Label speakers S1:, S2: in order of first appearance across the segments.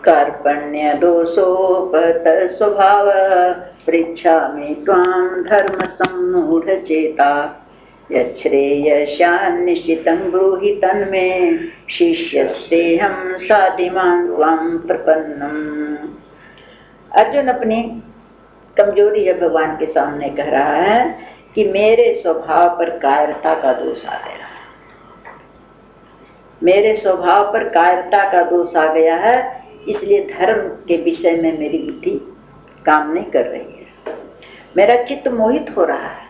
S1: कार्पण्य दोषोपत स्वभाव पृच्छामि त्वां धर्म सम्मूढ़ चेता यच्छ्रेयस्यान्निश्चितं ब्रूहि तन्मे शिष्यस्तेऽहं साधिमां त्वां प्रपन्नम्। अर्जुन अपनी कमजोरी है भगवान के सामने कह रहा है कि मेरे स्वभाव पर कायरता का दोष आ गया है, मेरे स्वभाव पर कायरता का दोष आ गया है, इसलिए धर्म के विषय में मेरी बुद्धि काम नहीं कर रही है, मेरा चित्त मोहित हो रहा है।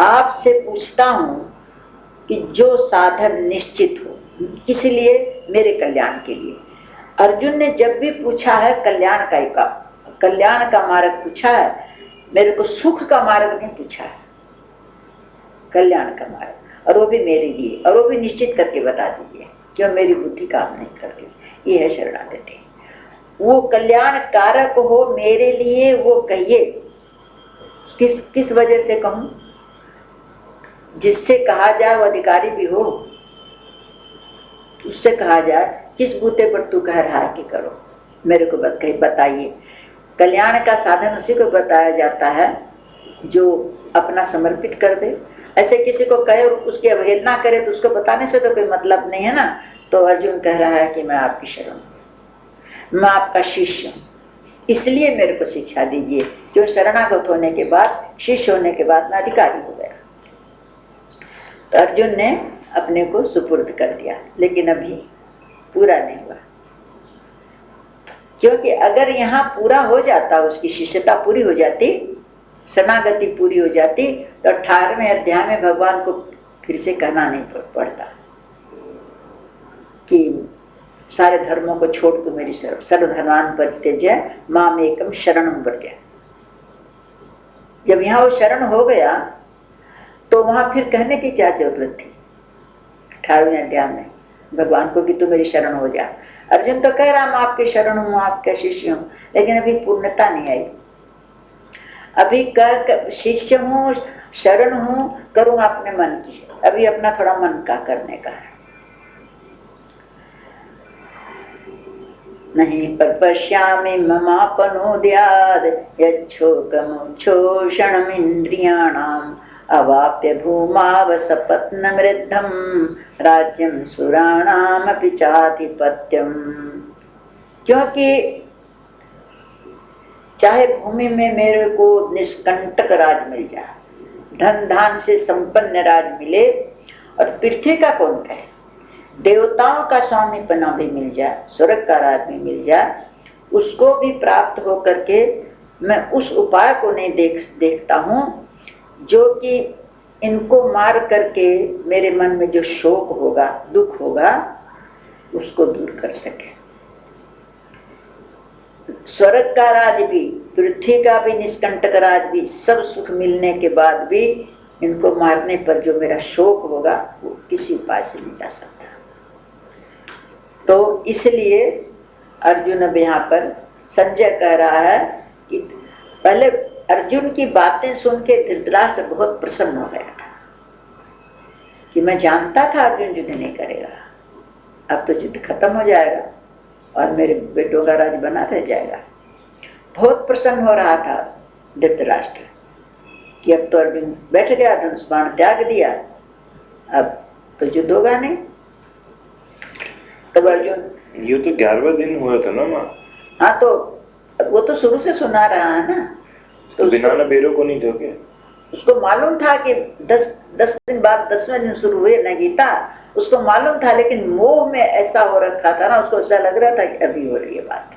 S1: आपसे पूछता हूं कि जो साधन निश्चित हो, किस लिए? मेरे कल्याण के लिए। अर्जुन ने जब भी पूछा है कल्याण का मार्ग पूछा है, मेरे को सुख का मार्ग नहीं पूछा है, कल्याण का मार्ग, और वो भी मेरे लिए, और वो भी निश्चित करके बता दीजिए, क्यों मेरी बुद्धि काम नहीं कर रही। ये है शरणागति। वो कल्याण कारक हो मेरे लिए, वो कहिए। किस वजह से कहूं? जिससे कहा जाए वो अधिकारी भी हो, उससे कहा जाए किस बूते पर तू कह रहा है कि करो, मेरे को बताइए। कल्याण का साधन उसी को बताया जाता है जो अपना समर्पित कर दे। ऐसे किसी को कहे और उसकी अवहेलना करे तो उसको बताने से तो कोई मतलब नहीं है ना। तो अर्जुन कह रहा है कि मैं आपकी शरण हूं, मैं आपका शिष्य हूं, इसलिए मेरे को शिक्षा दीजिए। जो शरणागत होने के बाद, शिष्य होने के बाद मैं अधिकारी हो गया। तो अर्जुन ने अपने को सुपुर्द कर दिया, लेकिन अभी पूरा नहीं हुआ, क्योंकि अगर यहाँ पूरा हो जाता, उसकी शिष्यता पूरी हो जाती, शरणागति पूरी हो जाती, तो 18वें अध्याय में भगवान को फिर से कहना नहीं पड़ता कि सारे धर्मों को छोड़ के मेरी सर्वधर्मान् परित्यज्य माम एकम शरणं व्रज। जब यहाँ वो शरण हो गया तो वहां फिर कहने की क्या जरूरत थी 18वें अध्याय में भगवान को कि तू मेरी शरण हो जा। अर्जुन तो कह रहा मैं आपके शरण हूं, आपका शिष्य हूं, लेकिन अभी पूर्णता नहीं आई। अभी कह शिष्य हूं, शरण हूं, करूं अपने मन की, अभी अपना थोड़ा मन का करने का है। नहीं पर पश्यामि ममापनोद्याद् यच्छोकमुच्छोषणम् इंद्रियाणाम् अवाप्य भूमावसपत्नमृद्धं राज्यं सुराणामपि चाधिपत्यम्। क्योंकि चाहे भूमि में मेरे को निष्कंटक राज मिल जाए, धन धान से संपन्न राज मिले, और पृथ्वी का कौन कहे, देवताओं का स्वामीपना भी मिल जाए, स्वर्ग का राज भी मिल जाए, उसको भी प्राप्त हो करके मैं उस उपाय को नहीं देखता हूं जो कि इनको मार करके मेरे मन में जो शोक होगा, दुख होगा, उसको दूर कर सके। स्वर्ग का राज भी, पृथ्वी का भी, निष्कंटक राज भी, सब सुख मिलने के बाद भी इनको मारने पर जो मेरा शोक होगा वो किसी उपाय से नहीं जा सकता। तो इसलिए अर्जुन अब यहाँ पर संजय कह रहा है कि पहले अर्जुन की बातें सुन के धृतराष्ट्र बहुत प्रसन्न हो गया था कि मैं जानता था अर्जुन युद्ध नहीं करेगा, अब तो युद्ध खत्म हो जाएगा और मेरे बेटों का राज बना रह जाएगा। बहुत प्रसन्न हो रहा था धृतराष्ट्र कि अब तो अर्जुन बैठ गया, धनुष बाण त्याग दिया, अब तो युद्ध होगा नहीं। तब अर्जुन,
S2: ये तो 11वां दिन हुआ था ना माँ?
S1: हाँ, तो वो तो शुरू से सुना रहा है ना,
S2: तो बिना ना बेरों को नहीं दोगे?
S1: उसको मालूम था कि 10 दिन बाद 10वें दिन शुरू हुए ना गीता, उसको मालूम था, लेकिन मोह में ऐसा हो रखा था ना, उसको ऐसा लग रहा था कि अभी हो रही है बात।